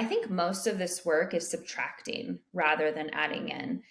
I think most of this work is subtracting rather than adding in.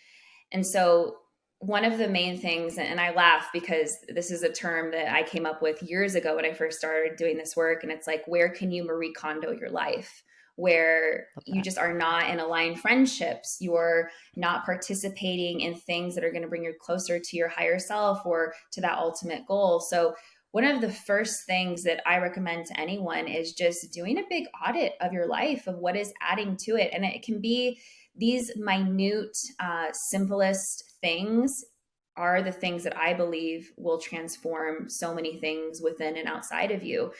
And so one of the main things, and I laugh because this is a term that I came up with years ago when I first started doing this work. And it's like, where can you Marie Kondo your life? Where Love you that. just are not in aligned friendships. You're not participating in things that are going to bring you closer to your higher self or to that ultimate goal. So one of the first things that I recommend to anyone is just doing a big audit of your life, of what is adding to it. And it can be these minute, simplest things are the things that I believe will transform so many things within and outside of you.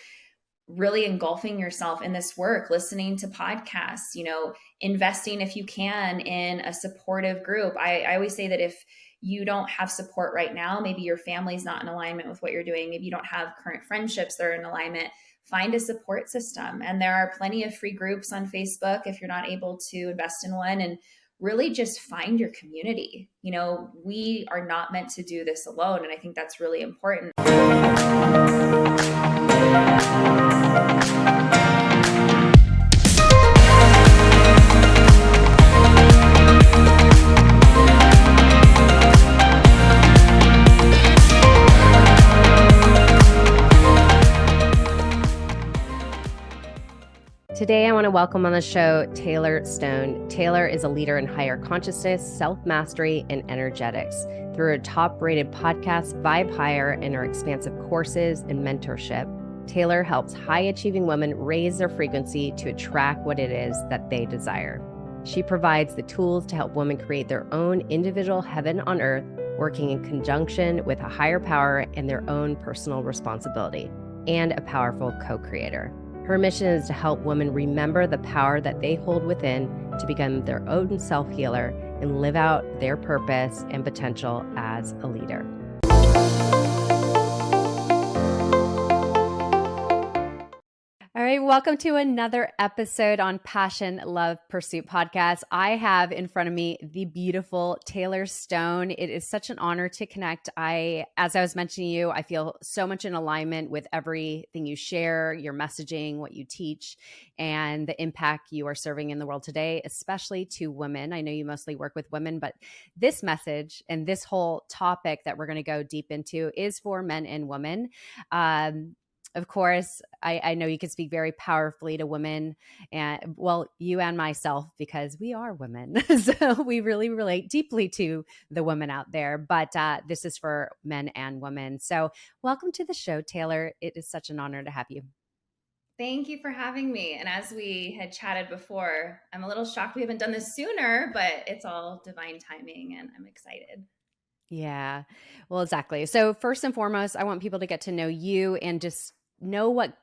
Really engulfing yourself in this work, listening to podcasts, investing if you can in a supportive group. I always say that if you don't have support right now, maybe your family's not in alignment with what you're doing, maybe you don't have current friendships that are in alignment, find a support system. And there are plenty of free groups on Facebook if you're not able to invest in one, and really just find your community. We are not meant to do this alone. And I think that's really important. Today, I want to welcome on the show Taylor Stone. Taylor is a leader in higher consciousness, self-mastery, and energetics. Through her top-rated podcast, Vibe Higher, and her expansive courses and mentorship, Taylor helps high-achieving women raise their frequency to attract what it is that they desire. She provides the tools to help women create their own individual heaven on earth, working in conjunction with a higher power and their own personal responsibility, and a powerful co-creator. Her mission is to help women remember the power that they hold within to become their own self-healer and live out their purpose and potential as a leader. All right, welcome to another episode on Passion, Love, Pursuit podcast. I have in front of me the beautiful Taylor Stone. It is such an honor to connect. As I was mentioning you, I feel so much in alignment with everything you share, your messaging, what you teach, and the impact you are serving in the world today, especially to women. I know you mostly work with women, but this message and this whole topic that we're going to go deep into is for men and women. Of course, I know you can speak very powerfully to women, and you and myself, because we are women. So we really relate deeply to the women out there, but this is for men and women. So welcome to the show, Taylor. It is such an honor to have you. Thank you for having me. And as we had chatted before, I'm a little shocked we haven't done this sooner, but it's all divine timing and I'm excited. Yeah, well, exactly. So first and foremost, I want people to get to know you and just know what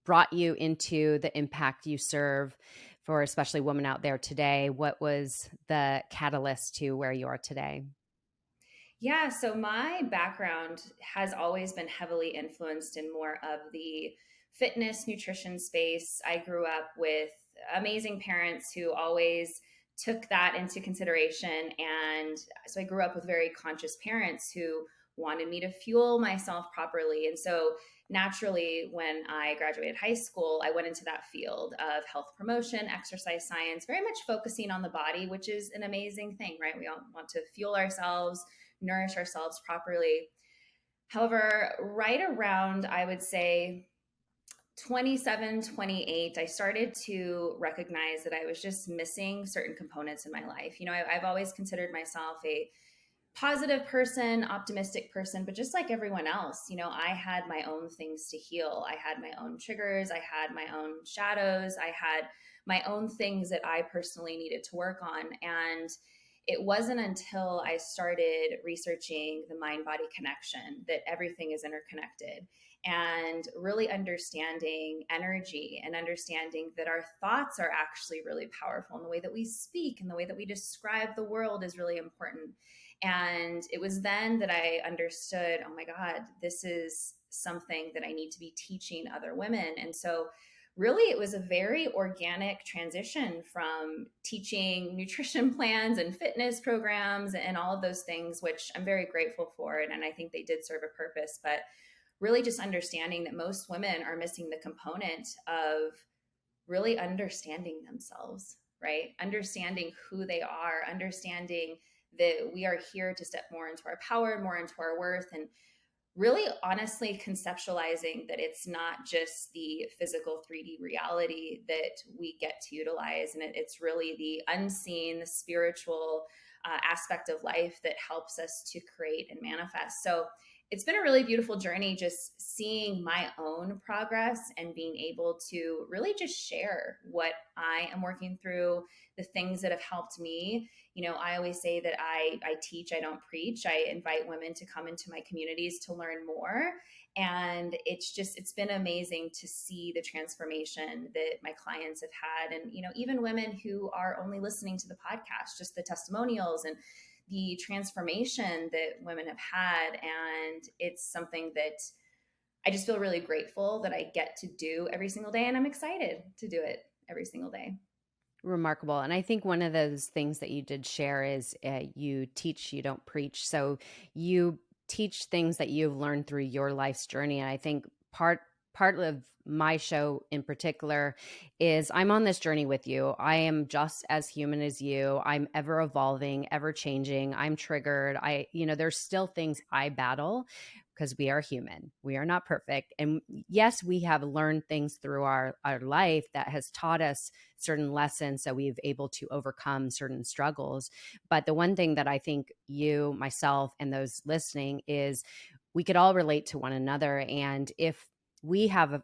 brought you into the impact you serve for especially women out there today. What was the catalyst to where you are today? Yeah, so my background has always been heavily influenced in more of the fitness, nutrition space. I grew up with amazing parents who always took that into consideration. And so I grew up with very conscious parents who wanted me to fuel myself properly. And so naturally, when I graduated high school, I went into that field of health promotion, exercise science, very much focusing on the body, which is an amazing thing, right? We all want to fuel ourselves, nourish ourselves properly. However, right around, I would say, 27, 28, I started to recognize that I was just missing certain components in my life. I've always considered myself a positive person, optimistic person, but just like everyone else, I had my own things to heal. I had my own triggers. I had my own shadows. I had my own things that I personally needed to work on. And it wasn't until I started researching the mind-body connection that everything is interconnected, and really understanding energy and understanding that our thoughts are actually really powerful, and the way that we speak and the way that we describe the world is really important. And it was then that I understood, oh my God, this is something that I need to be teaching other women. And so really it was a very organic transition from teaching nutrition plans and fitness programs and all of those things, which I'm very grateful for. And I think they did serve a purpose, but really just understanding that most women are missing the component of really understanding themselves, right? Understanding who they are, understanding that we are here to step more into our power, more into our worth, and really honestly conceptualizing that it's not just the physical 3D reality that we get to utilize, and it's really the unseen, the spiritual aspect of life that helps us to create and manifest. So it's been a really beautiful journey just seeing my own progress and being able to really just share what I am working through, the things that have helped me. I always say that I teach, I don't preach. I invite women to come into my communities to learn more. And it's been amazing to see the transformation that my clients have had. And, even women who are only listening to the podcast, just the testimonials and the transformation that women have had. And it's something that I just feel really grateful that I get to do every single day. And I'm excited to do it every single day. Remarkable. And I think one of those things that you did share is you teach, you don't preach. So you teach things that you've learned through your life's journey. And I think part of my show in particular is I'm on this journey with you. I am just as human as you. I'm ever evolving, ever changing. I'm triggered. There's still things I battle because we are human. We are not perfect. And yes, we have learned things through our life that has taught us certain lessons so we've able to overcome certain struggles. But the one thing that I think you, myself, and those listening is we could all relate to one another. And if we have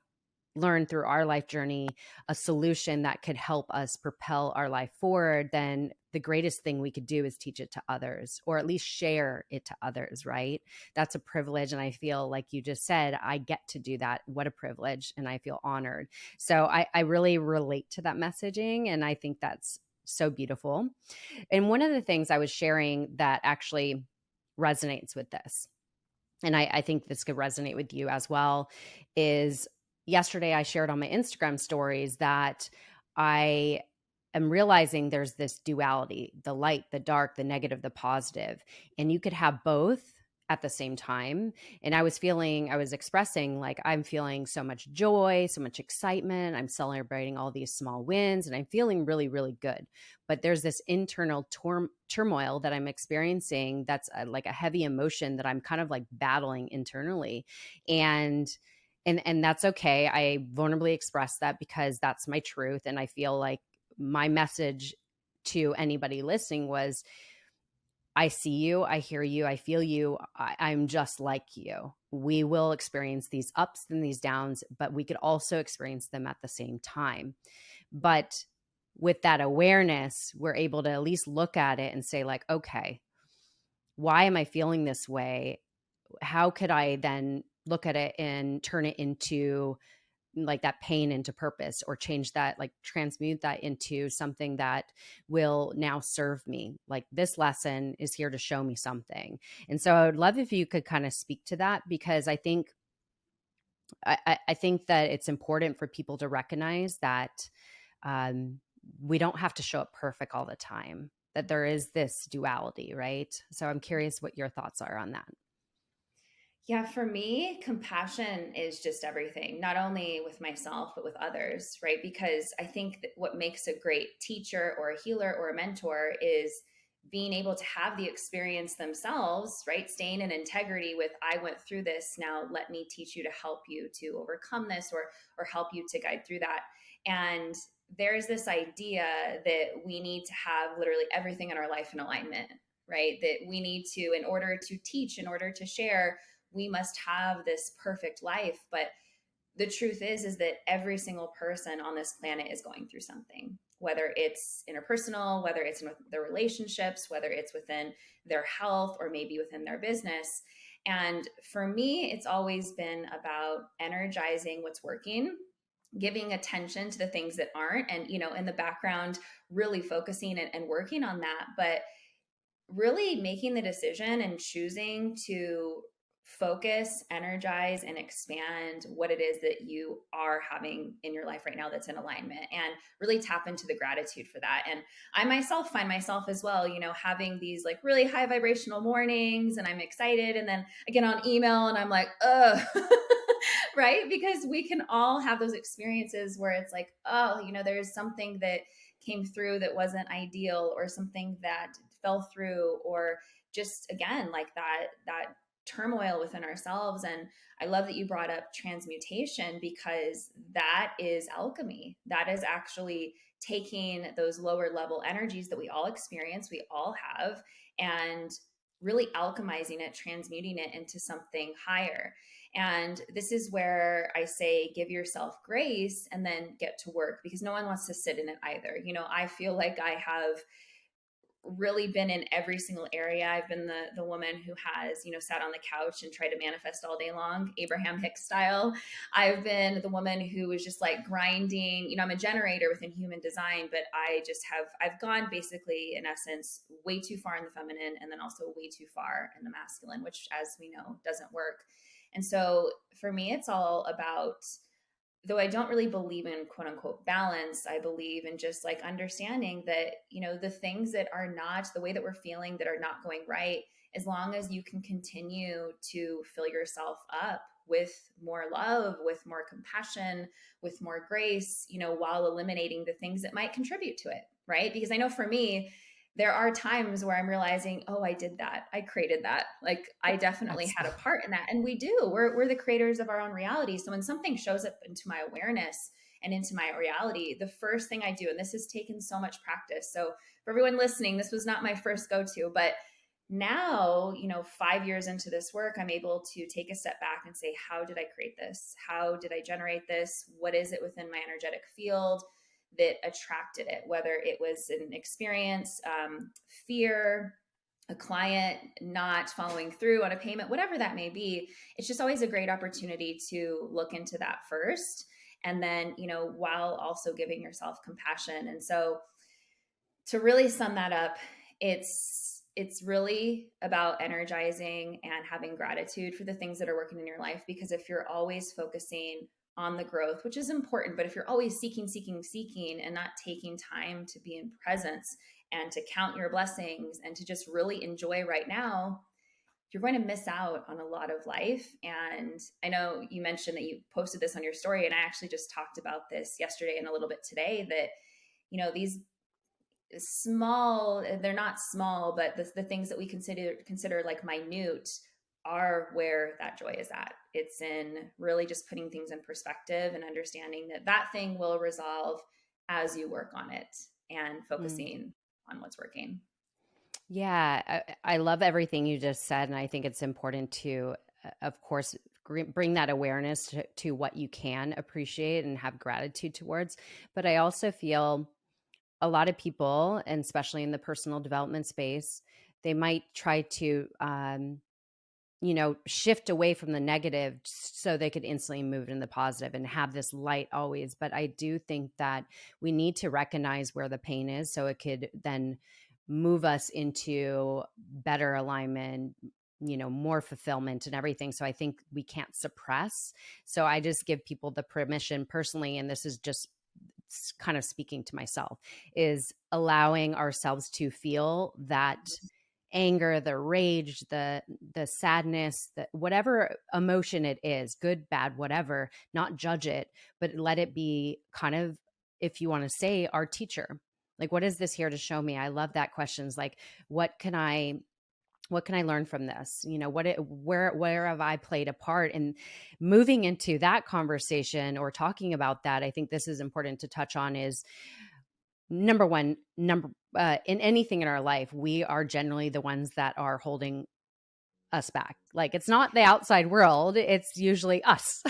learned through our life journey a solution that could help us propel our life forward, then the greatest thing we could do is teach it to others, or at least share it to others, right? That's a privilege. And I feel like you just said, I get to do that. What a privilege. And I feel honored. So I really relate to that messaging. And I think that's so beautiful. And one of the things I was sharing that actually resonates with this, and I think this could resonate with you as well, is yesterday I shared on my Instagram stories that I am realizing there's this duality, the light, the dark, the negative, the positive, and you could have both at the same time. And I was expressing like, I'm feeling so much joy, so much excitement. I'm celebrating all these small wins and I'm feeling really, really good. But there's this internal turmoil that I'm experiencing that's like a heavy emotion that I'm kind of like battling internally. And that's okay. I vulnerably express that because that's my truth. And I feel like my message to anybody listening was, I see you, I hear you, I feel you. I'm just like you. We will experience these ups and these downs, but we could also experience them at the same time. But with that awareness, we're able to at least look at it and say like, okay, why am I feeling this way? How could I then look at it and turn it into like that pain into purpose, or change that, like transmute that into something that will now serve me. Like this lesson is here to show me something. And so I would love if you could kind of speak to that, because I think that it's important for people to recognize that we don't have to show up perfect all the time, that there is this duality, right? So I'm curious what your thoughts are on that. Yeah, for me, compassion is just everything, not only with myself, but with others, right? Because I think that what makes a great teacher or a healer or a mentor is being able to have the experience themselves, right? Staying in integrity with, I went through this, now let me teach you to help you to overcome this, or help you to guide through that. And there's this idea that we need to have literally everything in our life in alignment, right? That we need to, in order to teach, in order to share, we must have this perfect life. But the truth is that every single person on this planet is going through something, whether it's interpersonal, whether it's in their relationships, whether it's within their health, or maybe within their business. And for me, it's always been about energizing what's working, giving attention to the things that aren't, and in the background really focusing and working on that. But really making the decision and choosing to focus, energize, and expand what it is that you are having in your life right now that's in alignment, and really tap into the gratitude for that. And I myself find myself as well, having these like really high vibrational mornings and I'm excited. And then I get on email and I'm like, ugh. Right? Because we can all have those experiences where it's like, oh, there's something that came through that wasn't ideal, or something that fell through, or just again, like that turmoil within ourselves. And I love that you brought up transmutation, because that is alchemy. That is actually taking those lower level energies that we all experience, we all have, and really alchemizing it, transmuting it into something higher. And this is where I say, give yourself grace and then get to work, because no one wants to sit in it either. I feel like I have really been in every single area. I've been the woman who has, sat on the couch and tried to manifest all day long, Abraham Hicks style. I've been the woman who was just like grinding. I'm a generator within human design, but I've gone basically, in essence, way too far in the feminine, and then also way too far in the masculine, which, as we know, doesn't work. And so for me, it's all about, though I don't really believe in quote unquote balance, I believe in just like understanding that, the things that are not the way that we're feeling, that are not going right, as long as you can continue to fill yourself up with more love, with more compassion, with more grace, while eliminating the things that might contribute to it. Right. Because I know for me, there are times where I'm realizing, oh, I did that. I created that. Like I definitely That's had a part in that. And we do. We're the creators of our own reality. So when something shows up into my awareness and into my reality, the first thing I do, and this has taken so much practice. So for everyone listening, this was not my first go-to, but now, 5 years into this work, I'm able to take a step back and say, how did I create this? How did I generate this? What is it within my energetic field that attracted it? Whether it was an experience, fear, a client not following through on a payment, whatever that may be, it's just always a great opportunity to look into that first. And then, while also giving yourself compassion. And so to really sum that up, it's really about energizing and having gratitude for the things that are working in your life. Because if you're always focusing on the growth, which is important, but if you're always seeking and not taking time to be in presence and to count your blessings and to just really enjoy right now, you're going to miss out on a lot of life. And I know you mentioned that you posted this on your story, and I actually just talked about this yesterday and a little bit today, that these small, they're not small, but the things that we consider like minute are where that joy is at. It's in really just putting things in perspective and understanding that that thing will resolve as you work on it and mm. focusing on what's working. Yeah, I love everything you just said. And I think it's important to, of course, bring that awareness to what you can appreciate and have gratitude towards. But I also feel a lot of people, and especially in the personal development space, they might try to, shift away from the negative so they could instantly move in the positive and have this light always. But I do think that we need to recognize where the pain is so it could then move us into better alignment, more fulfillment and everything. So I think we can't suppress. So I just give people the permission personally, and this is just kind of speaking to myself, is allowing ourselves to feel that anger, the rage, the sadness, the whatever emotion it is, good, bad, whatever, not judge it, but let it be kind of, if you want to say, our teacher. Like, what is this here to show me? I love that questions like, what can I learn from this? Where have I played a part? And moving into that conversation or talking about that, I think this is important to touch on is number one, in anything in our life, we are generally the ones that are holding us back. Like, it's not the outside world, it's usually us.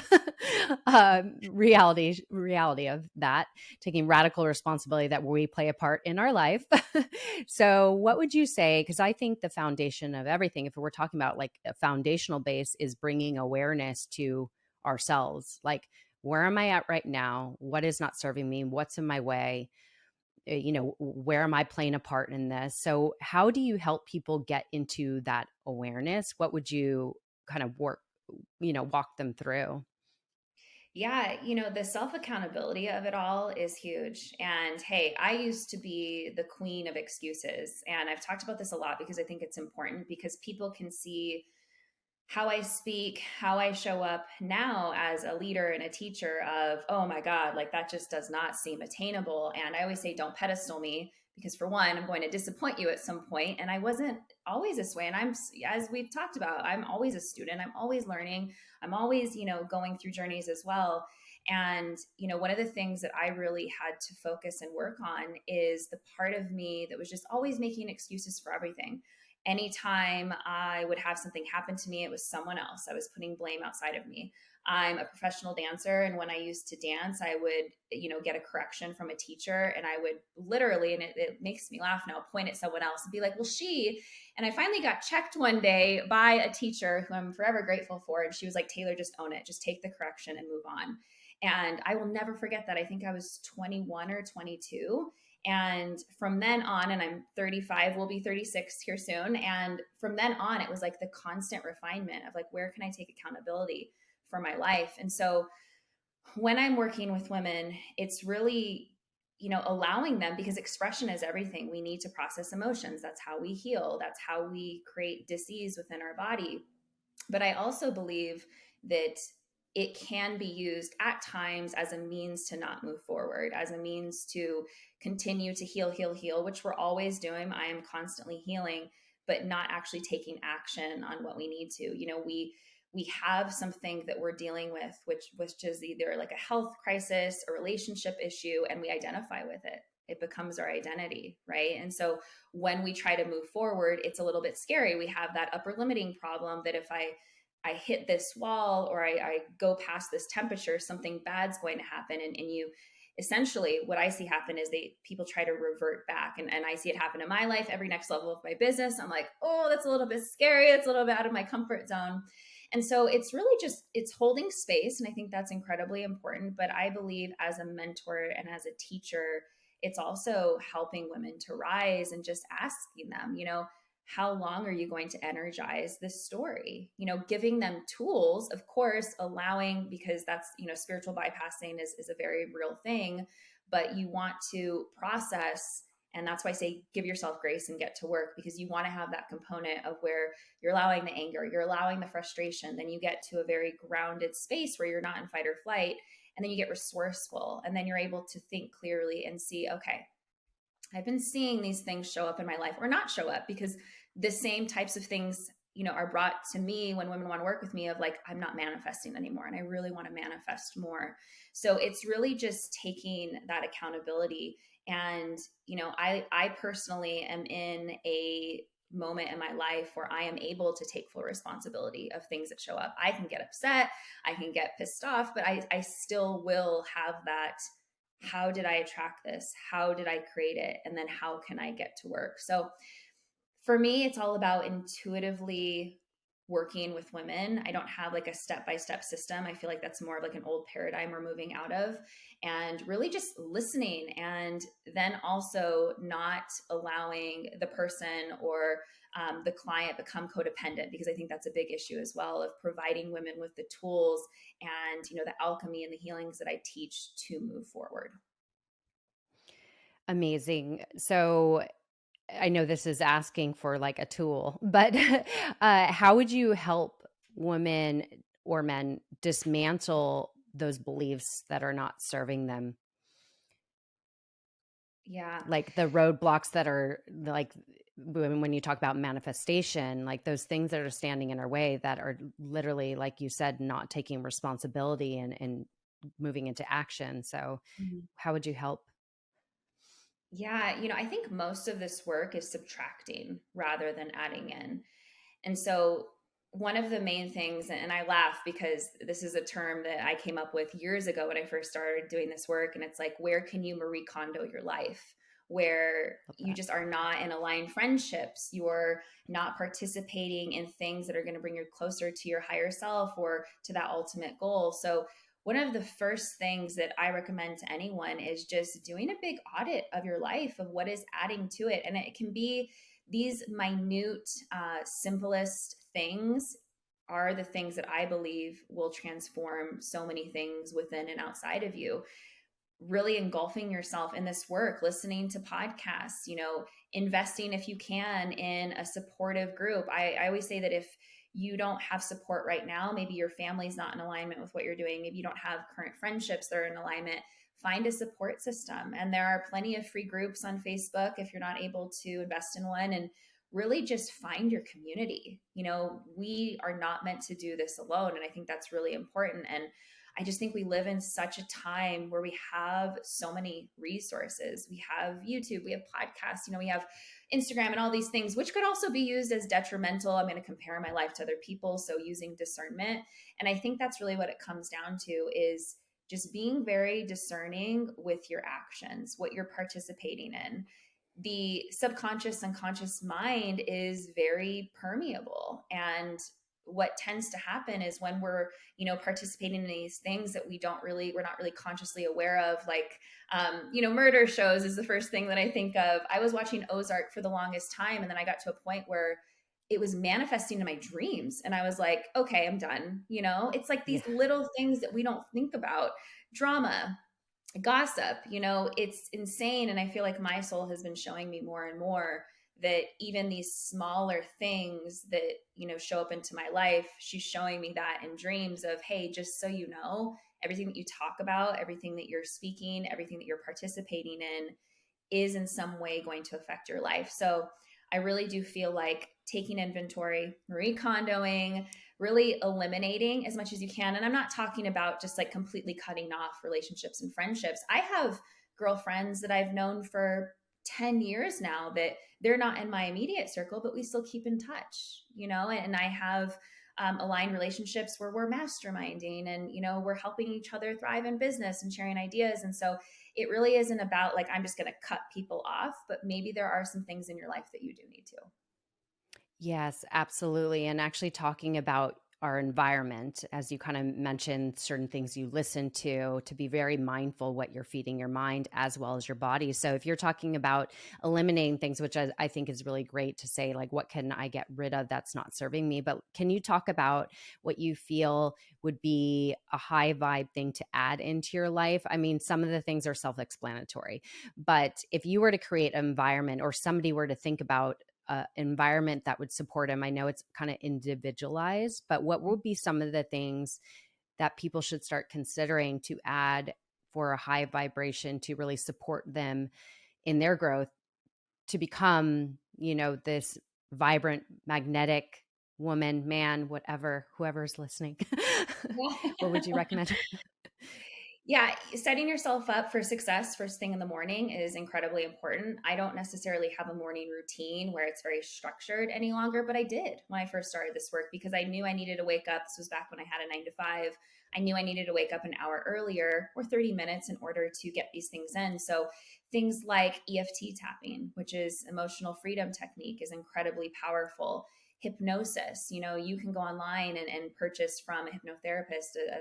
Reality of that, taking radical responsibility that we play a part in our life. So what would you say, because I think the foundation of everything, if we're talking about like a foundational base, is bringing awareness to ourselves. Like, where am I at right now? What is not serving me? What's in my way? Where am I playing a part in this? So how do you help people get into that awareness? What would you kind of walk them through? Yeah, the self accountability of it all is huge. And hey, I used to be the queen of excuses. And I've talked about this a lot because I think it's important because people can see how I speak, how I show up now as a leader and a teacher of, oh my God, like that just does not seem attainable. And I always say, don't pedestal me because for one, I'm going to disappoint you at some point. And I wasn't always this way. And as we've talked about, I'm always a student. I'm always learning. I'm always, going through journeys as well. And, one of the things that I really had to focus and work on is the part of me that was just always making excuses for everything. Anytime I would have something happen to me, it was someone else. I was putting blame outside of me. I'm a professional dancer. And when I used to dance, I would, get a correction from a teacher. And I would literally, and it makes me laugh now, point at someone else and be like, well, and I finally got checked one day by a teacher who I'm forever grateful for. And she was like, Taylor, just own it. Just take the correction and move on. And I will never forget that. I think I was 21 or 22. And from then on, and I'm 35, will be 36 here soon. And from then on, it was like the constant refinement of like, where can I take accountability for my life? And so when I'm working with women, it's really, allowing them, because expression is everything. We need to process emotions. That's how we heal. That's how we create disease within our body. But I also believe that it can be used at times as a means to not move forward, as a means to continue to heal, which we're always doing. I am constantly healing, but not actually taking action on what we need to. We have something that we're dealing with, which is either like a health crisis, a relationship issue, and we identify with it. It becomes our identity, right? And so when we try to move forward, it's a little bit scary. We have that upper limiting problem that if I hit this wall or I go past this temperature, something bad's going to happen. And you essentially, what I see happen is people try to revert back. And I see it happen in my life, every next level of my business. I'm like, oh, that's a little bit scary. It's a little bit out of my comfort zone. And so it's really it's holding space. And I think that's incredibly important. But I believe as a mentor and as a teacher, it's also helping women to rise and just asking them, how long are you going to energize this story? Giving them tools, of course, allowing, because that's, spiritual bypassing is a very real thing, but you want to process. And that's why I say give yourself grace and get to work, because you want to have that component of where you're allowing the anger, you're allowing the frustration. Then you get to a very grounded space where you're not in fight or flight. And then you get resourceful. And then you're able to think clearly and see, okay, I've been seeing these things show up in my life or not show up, because the same types of things, are brought to me when women want to work with me of like, I'm not manifesting anymore and I really want to manifest more. So it's really just taking that accountability. And, I personally am in a moment in my life where I am able to take full responsibility of things that show up. I can get upset, I can get pissed off, but I still will have that. How did I attract this? How did I create it? And then how can I get to work? So for me, it's all about intuitively working with women. I don't have like a step-by-step system. I feel like that's more of like an old paradigm we're moving out of, and really just listening, and then also not allowing the person or the client become codependent, because I think that's a big issue as well, of providing women with the tools and, the alchemy and the healings that I teach to move forward. Amazing. So I know this is asking for like a tool, but how would you help women or men dismantle those beliefs that are not serving them? Yeah. Like the roadblocks that are like when you talk about manifestation, like those things that are standing in our way that are literally, like you said, not taking responsibility and moving into action. So, Mhm. how would you help? Yeah, I think most of this work is subtracting rather than adding in. And so, one of the main things, and I laugh because this is a term that I came up with years ago when I first started doing this work. And it's like, where can you Marie Kondo your life? Where Love you that. just are not in aligned friendships, you're not participating in things that are going to bring you closer to your higher self or to that ultimate goal. So, one of the first things that I recommend to anyone is just doing a big audit of your life, of what is adding to it. And it can be these minute, simplest things. are the things that I believe will transform so many things within and outside of you. Really engulfing yourself in this work, listening to podcasts, investing if you can in a supportive group. I always say that if you don't have support right now, maybe your family's not in alignment with what you're doing, maybe you don't have current friendships that are in alignment, find a support system. And there are plenty of free groups on Facebook if you're not able to invest in one. And really just find your community. We are not meant to do this alone. And I think that's really important. And I just think we live in such a time where we have so many resources. We have YouTube, we have podcasts, we have Instagram and all these things, which could also be used as detrimental. I'm going to compare my life to other people. So using discernment. And I think that's really what it comes down to is just being very discerning with your actions, what you're participating in. The subconscious and conscious mind is very permeable, and what tends to happen is when we're participating in these things that we're not really consciously aware of, like murder shows is the first thing that I think of. I was watching Ozark for the longest time, and then I got to a point where it was manifesting in my dreams, and I was like, okay, I'm done. It's like Yeah. these little things that we don't think about. Drama, gossip, it's insane. And I feel like my soul has been showing me more and more that even these smaller things that show up into my life, she's showing me that in dreams of, hey, just so you know, everything that you talk about, everything that you're speaking, everything that you're participating in is in some way going to affect your life. So I really do feel like taking inventory, Marie Kondoing, really eliminating as much as you can. And I'm not talking about just like completely cutting off relationships and friendships. I have girlfriends that I've known for 10 years now that they're not in my immediate circle, but we still keep in touch, and I have aligned relationships where we're masterminding and, we're helping each other thrive in business and sharing ideas. And so it really isn't about like, I'm just going to cut people off, but maybe there are some things in your life that you do need to. Yes, absolutely. And actually talking about our environment, as you kind of mentioned, certain things you listen to be very mindful what you're feeding your mind as well as your body. So if you're talking about eliminating things, which I think is really great to say, like, what can I get rid of that's not serving me? But can you talk about what you feel would be a high vibe thing to add into your life? I mean, some of the things are self-explanatory, but if you were to create an environment or somebody were to think about environment that would support him? I know it's kind of individualized, but what would be some of the things that people should start considering to add for a high vibration to really support them in their growth to become, this vibrant, magnetic woman, man, whatever, whoever's listening? What would you recommend? Yeah, setting yourself up for success first thing in the morning is incredibly important. I don't necessarily have a morning routine where it's very structured any longer, but I did when I first started this work because I knew I needed to wake up. This was back when I had a 9 to 5. I knew I needed to wake up an hour earlier or 30 minutes in order to get these things in. So things like EFT tapping, which is emotional freedom technique, is incredibly powerful. Hypnosis, you can go online and purchase from a hypnotherapist a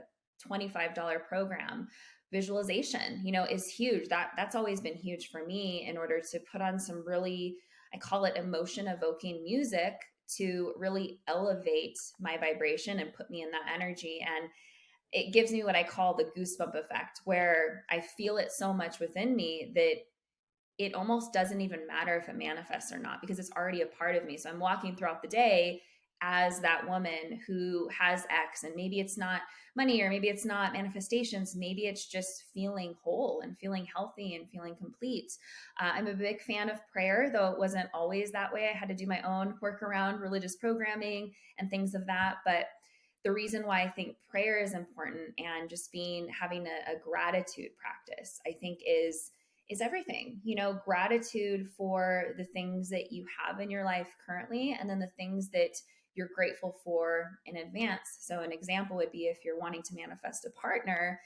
$25 program. Visualization, is huge. That's always been huge for me in order to put on some really, I call it emotion evoking music to really elevate my vibration and put me in that energy. And it gives me what I call the goosebump effect, where I feel it so much within me that it almost doesn't even matter if it manifests or not because it's already a part of me. So I'm walking throughout the day as that woman who has X, and maybe it's not money or maybe it's not manifestations. Maybe it's just feeling whole and feeling healthy and feeling complete. I'm a big fan of prayer, though it wasn't always that way. I had to do my own work around religious programming and things of that. But the reason why I think prayer is important and just having a gratitude practice, I think is everything. Gratitude for the things that you have in your life currently, and then the things that you're grateful for in advance. So an example would be if you're wanting to manifest a partner,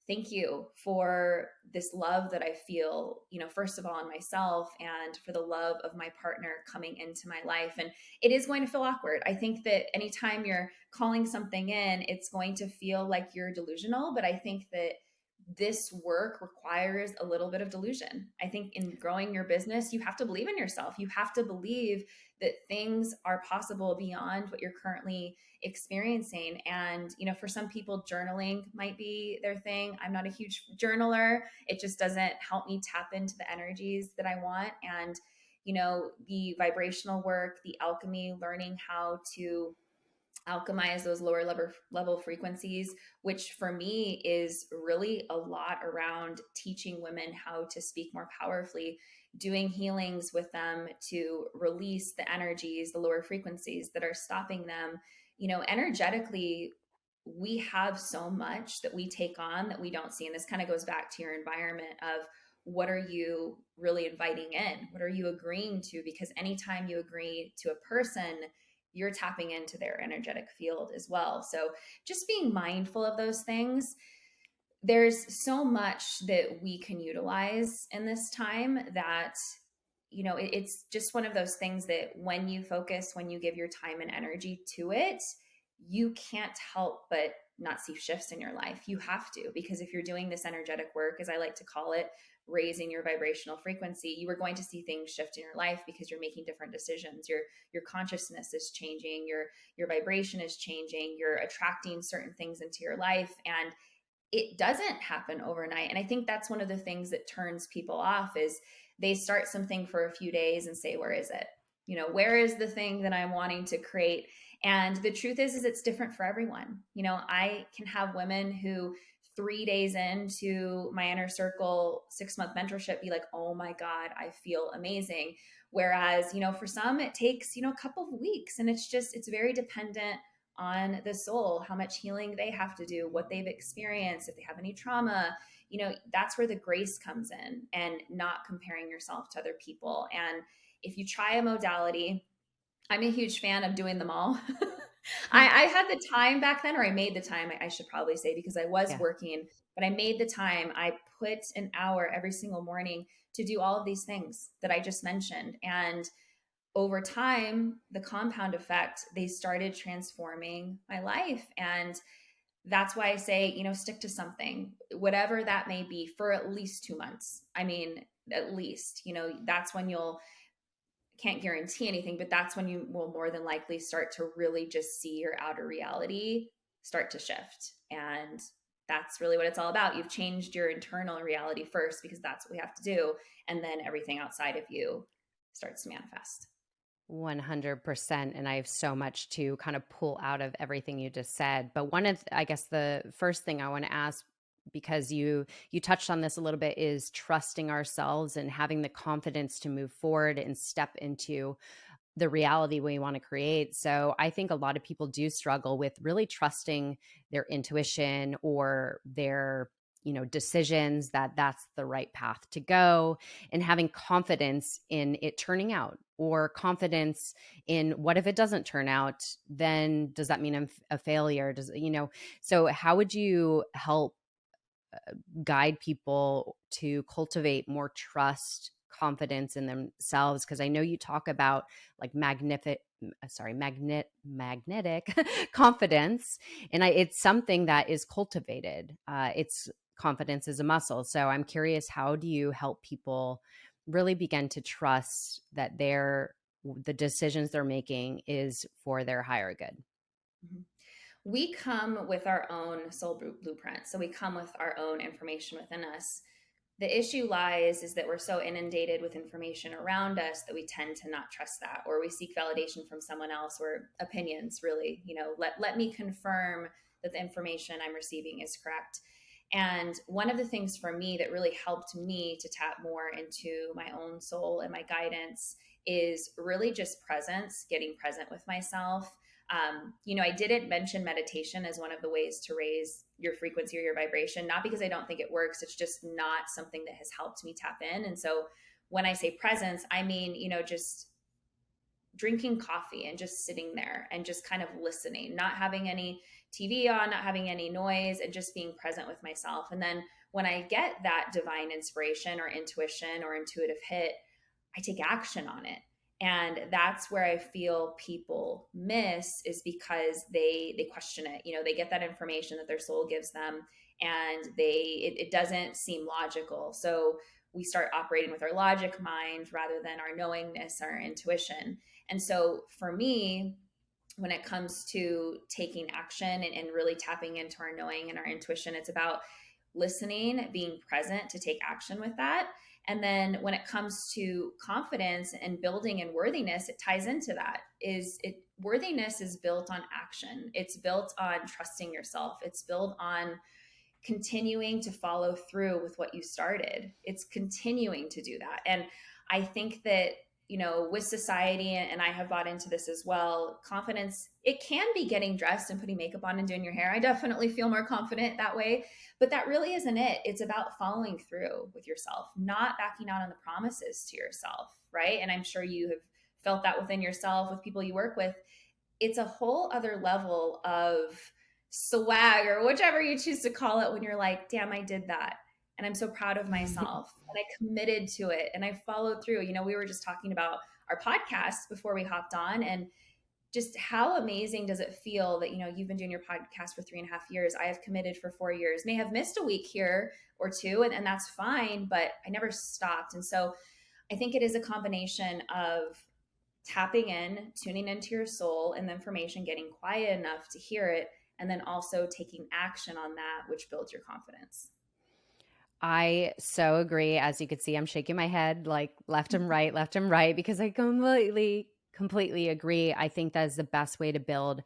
thank you for this love that I feel, first of all in myself, and for the love of my partner coming into my life. And it is going to feel awkward. I think that anytime you're calling something in, it's going to feel like you're delusional, but I think that this work requires a little bit of delusion. I think in growing your business, you have to believe in yourself. You have to believe that things are possible beyond what you're currently experiencing. And, for some people, journaling might be their thing. I'm not a huge journaler. It just doesn't help me tap into the energies that I want. And, the vibrational work, the alchemy, learning how to alchemize those lower level frequencies, which for me is really a lot around teaching women how to speak more powerfully, doing healings with them to release the energies, the lower frequencies that are stopping them. Energetically, we have so much that we take on that we don't see. And this kind of goes back to your environment of what are you really inviting in? What are you agreeing to? Because anytime you agree to a person, you're tapping into their energetic field as well. So just being mindful of those things. There's so much that we can utilize in this time that, it's just one of those things that when you focus, when you give your time and energy to it, you can't help but not see shifts in your life. You have to, because if you're doing this energetic work, as I like to call it, raising your vibrational frequency, you are going to see things shift in your life because you're making different decisions. Your consciousness is changing, your vibration is changing, you're attracting certain things into your life, and it doesn't happen overnight. And I think that's one of the things that turns people off is they start something for a few days and say, where is it? Where is the thing that I'm wanting to create? And the truth is it's different for everyone. I can have women who 3 days into my inner circle 6-month mentorship be like, oh my God, I feel amazing. Whereas, for some, it takes, a couple of weeks, and it's very dependent on the soul, how much healing they have to do, what they've experienced, if they have any trauma. That's where the grace comes in, and not comparing yourself to other people. And if you try a modality, I'm a huge fan of doing them all. I had the time back then, or I made the time, I should probably say, because I was Yeah. working, but I made the time. I put an hour every single morning to do all of these things that I just mentioned. And over time, the compound effect, they started transforming my life. And that's why I say, stick to something, whatever that may be, for at least 2 months. I mean, at least, that's when you'll, can't guarantee anything, but that's when you will more than likely start to really just see your outer reality start to shift. And that's really what it's all about. You've changed your internal reality first, because that's what we have to do. And then everything outside of you starts to manifest. 100%. And I have so much to kind of pull out of everything you just said. But one of, I guess, the first thing I want to ask, because you touched on this a little bit, is trusting ourselves and having the confidence to move forward and step into the reality we want to create. So I think a lot of people do struggle with really trusting their intuition or their decisions, that that's the right path to go, and having confidence in it turning out, or confidence in, what if it doesn't turn out? Then does that mean I'm a failure? So how would you help guide people to cultivate more trust, confidence in themselves? Because I know you talk about like magnetic confidence, and it's something that is cultivated. It's confidence is a muscle. So I'm curious, how do you help people really begin to trust that the decisions they're making is for their higher good? Mhm. We come with our own soul blueprint. So we come with our own information within us. The issue lies is that we're so inundated with information around us that we tend to not trust that, or we seek validation from someone else, or opinions, really. Let me confirm that the information I'm receiving is correct. And one of the things for me that really helped me to tap more into my own soul and my guidance is really just presence, getting present with myself. I didn't mention meditation as one of the ways to raise your frequency or your vibration, not because I don't think it works. It's just not something that has helped me tap in. And so when I say presence, I mean, just drinking coffee and just sitting there and just kind of listening, not having any TV on, not having any noise, and just being present with myself. And then when I get that divine inspiration or intuition or intuitive hit, I take action on it. And that's where I feel people miss, is because they question it. They get that information that their soul gives them, and it doesn't seem logical. So we start operating with our logic mind rather than our knowingness, our intuition. And so for me, when it comes to taking action and really tapping into our knowing and our intuition, it's about listening, being present to take action with that. And then when it comes to confidence and building and worthiness, it ties into that. Is it worthiness is built on action. It's built on trusting yourself. It's built on continuing to follow through with what you started. It's continuing to do that. And I think that, with society, and I have bought into this as well, confidence, it can be getting dressed and putting makeup on and doing your hair. I definitely feel more confident that way, but that really isn't it. It's about following through with yourself, not backing out on the promises to yourself, right? And I'm sure you have felt that within yourself, with people you work with. It's a whole other level of swag, or whichever you choose to call it, when you're like, damn, I did that. And I'm so proud of myself. And I committed to it and I followed through. We were just talking about our podcast before we hopped on, and just how amazing does it feel that, you've been doing your podcast for 3.5 years. I have committed for 4 years, may have missed a week here or two, and that's fine, but I never stopped. And so I think it is a combination of tapping in, tuning into your soul and the information, getting quiet enough to hear it, and then also taking action on that, which builds your confidence. I so agree. As you can see, I'm shaking my head like left and right, because I completely agree. I think that is the best way to build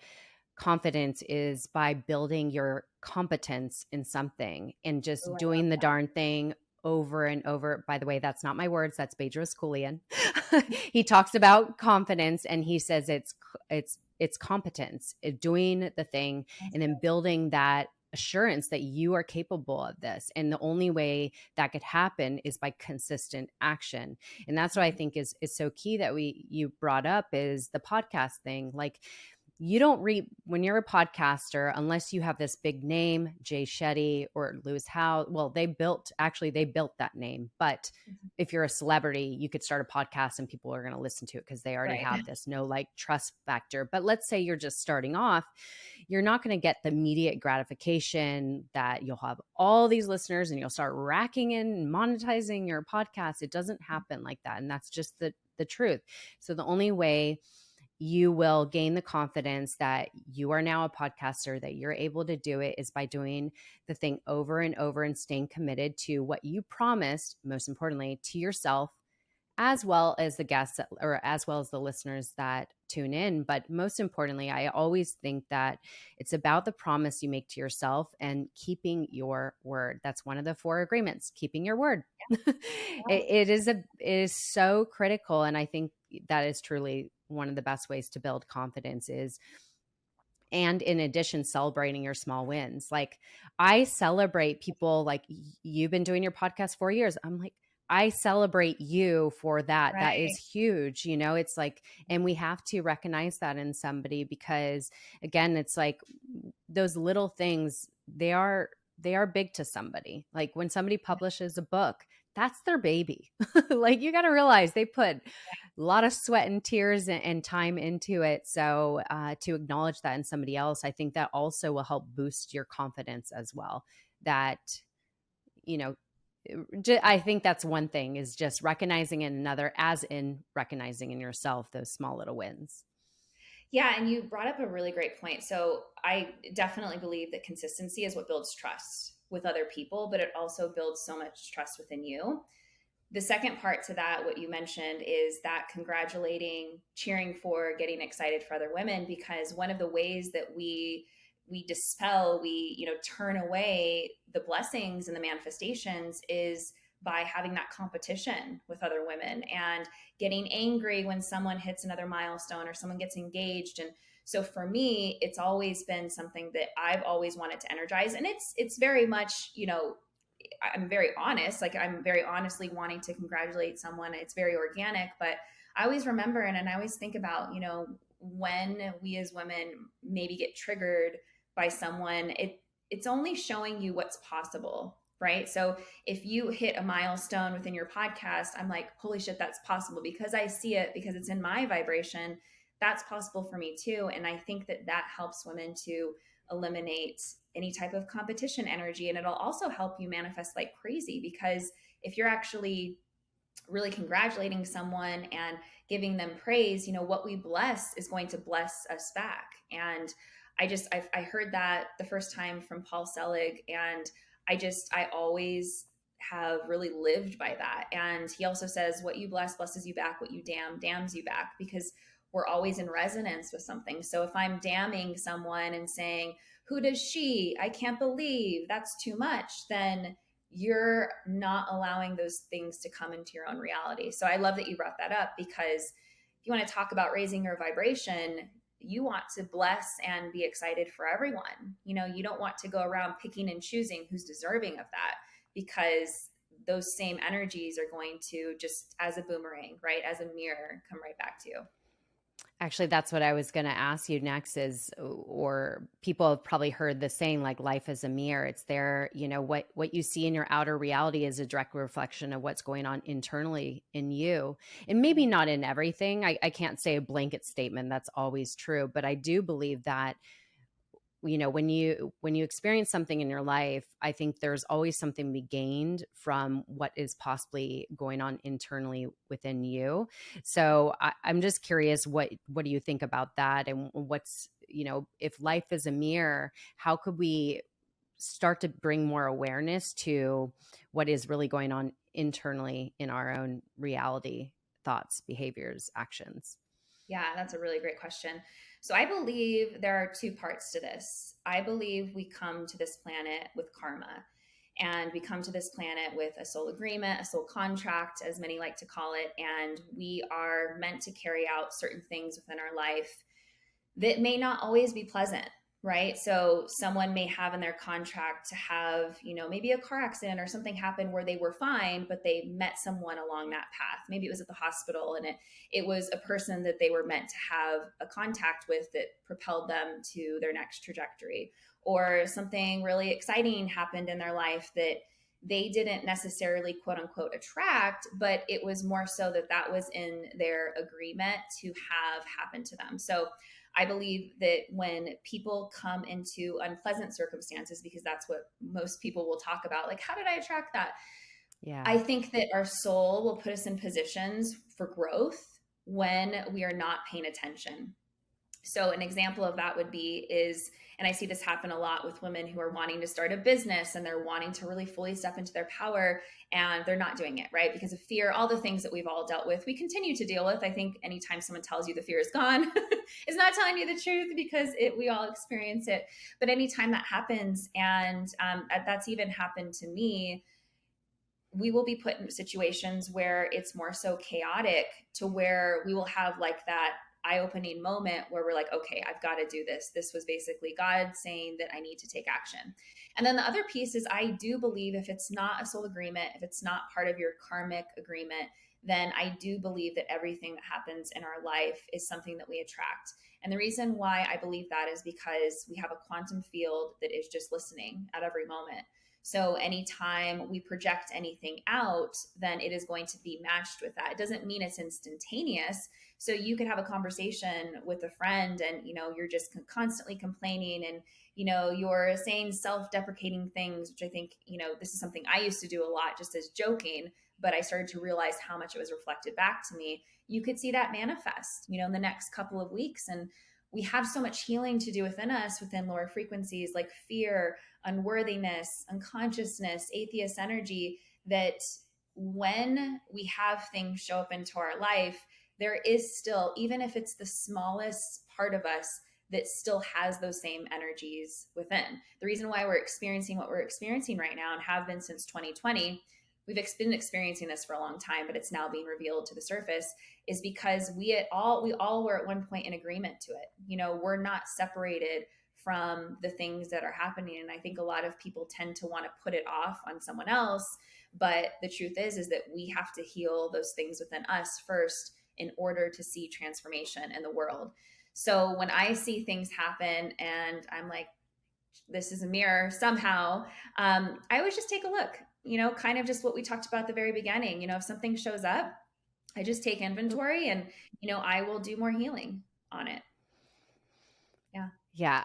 confidence, is by building your competence in something and just Oh, I love doing the darn thing over and over. By the way, that's not my words. That's Bedros Keuilian. He talks about confidence and he says it's competence, doing the thing and then building that assurance that you are capable of this. And the only way that could happen is by consistent action. And that's what I think is so key that you brought up, is the podcast thing. Like, you don't read when you're a podcaster, unless you have this big name, Jay Shetty or Lewis Howe. Well, they built that name. But if you're a celebrity, you could start a podcast and people are going to listen to it because they already right. have this trust factor. But let's say you're just starting off, you're not going to get the immediate gratification that you'll have all these listeners and you'll start racking in and monetizing your podcast. It doesn't happen like that. And that's just the truth. So the only way you will gain the confidence that you are now a podcaster, that you're able to do it, is by doing the thing over and over and staying committed to what you promised, most importantly, to yourself, as well as the guests, or as well as the listeners that tune in. But most importantly, I always think that it's about the promise you make to yourself and keeping your word. That's one of the 4 agreements, keeping your word. It is so critical. And I think that is truly one of the best ways to build confidence is, and in addition, celebrating your small wins. Like, I celebrate people like, you've been doing your podcast 4 years. I'm like, I celebrate you for that. Right. That is huge. It's like, and we have to recognize that in somebody, because again, it's like those little things, they are big to somebody. Like when somebody publishes a book, that's their baby. Like, you got to realize they put a lot of sweat and tears and time into it. So to acknowledge that in somebody else, I think that also will help boost your confidence as well. That, I think that's one thing, is just recognizing in another, as in recognizing in yourself those small little wins. Yeah, and you brought up a really great point. So I definitely believe that consistency is what builds trust with other people, but it also builds so much trust within you. The second part to that, what you mentioned, is that congratulating, cheering for, getting excited for other women, because one of the ways that we dispel, we turn away the blessings and the manifestations is by having that competition with other women and getting angry when someone hits another milestone or someone gets engaged. And so for me, it's always been something that I've always wanted to energize. And it's very much, I'm very honest, like I'm very honestly wanting to congratulate someone. It's very organic, but I always remember, and I always think about, when we as women maybe get triggered by someone, it's only showing you what's possible, right? So if you hit a milestone within your podcast, I'm like, holy shit, that's possible, because I see it, because it's in my vibration. That's possible for me too. And I think that helps women to eliminate any type of competition energy. And it'll also help you manifest like crazy, because if you're actually really congratulating someone and giving them praise, what we bless is going to bless us back. And I heard that the first time from Paul Selig, and I always have really lived by that. And he also says, what you bless blesses you back, what you damn damns you back, because we're always in resonance with something. So if I'm damning someone and saying, who does she, I can't believe, that's too much, then you're not allowing those things to come into your own reality. So I love that you brought that up, because if you want to talk about raising your vibration, you want to bless and be excited for everyone. You don't want to go around picking and choosing who's deserving of that, because those same energies are going to, just as a boomerang, right, as a mirror, come right back to you. Actually, that's what I was going to ask you next is, or people have probably heard the saying, like, life is a mirror. It's there, what you see in your outer reality is a direct reflection of what's going on internally in you. And maybe not in everything. I can't say a blanket statement that's always true, but I do believe that when you experience something in your life, I think there's always something to be gained from what is possibly going on internally within you. So I'm just curious, what do you think about that? And what's, if life is a mirror, how could we start to bring more awareness to what is really going on internally in our own reality, thoughts, behaviors, actions? Yeah, that's a really great question. So I believe there are two parts to this. I believe we come to this planet with karma, and we come to this planet with a soul agreement, a soul contract, as many like to call it. And we are meant to carry out certain things within our life that may not always be pleasant, right? So someone may have in their contract to have, maybe a car accident or something happen where they were fine, but they met someone along that path. Maybe it was at the hospital, and it was a person that they were meant to have a contact with that propelled them to their next trajectory. Or something really exciting happened in their life that they didn't necessarily quote unquote attract, but it was more so that that was in their agreement to have happened to them. So I believe that when people come into unpleasant circumstances, because that's what most people will talk about, like, how did I attract that? Yeah. I think that our soul will put us in positions for growth when we are not paying attention. So an example of that would be and I see this happen a lot with women who are wanting to start a business, and they're wanting to really fully step into their power, and they're not doing it, right? Because of fear, all the things that we've all dealt with, we continue to deal with. I think anytime someone tells you the fear is gone, is not telling you the truth, because we all experience it. But anytime that happens, and that's even happened to me, we will be put in situations where it's more so chaotic, to where we will have like that eye-opening moment where we're like, okay, I've got to do this. This was basically God saying that I need to take action. And then the other piece is, I do believe if it's not a soul agreement, if it's not part of your karmic agreement, then I do believe that everything that happens in our life is something that we attract. And the reason why I believe that is because we have a quantum field that is just listening at every moment. So anytime we project anything out, then it is going to be matched with that. It doesn't mean it's instantaneous. So you could have a conversation with a friend, and you're just constantly complaining, and you're saying self-deprecating things, which I think, this is something I used to do a lot just as joking, but I started to realize how much it was reflected back to me. You could see that manifest, in the next couple of weeks. And we have so much healing to do within us, within lower frequencies like fear, unworthiness, unconsciousness, atheist energy, that when we have things show up into our life, there is still, even if it's the smallest part of us, that still has those same energies within. The reason why we're experiencing what we're experiencing right now, and have been since 2020, we've been experiencing this for a long time, but it's now being revealed to the surface, is because we all were at one point in agreement to it. We're not separated from the things that are happening. And I think a lot of people tend to want to put it off on someone else. But the truth is that we have to heal those things within us first in order to see transformation in the world. So when I see things happen and I'm like, this is a mirror somehow, I always just take a look, kind of just what we talked about at the very beginning. If something shows up, I just take inventory, and, I will do more healing on it. Yeah. Yeah.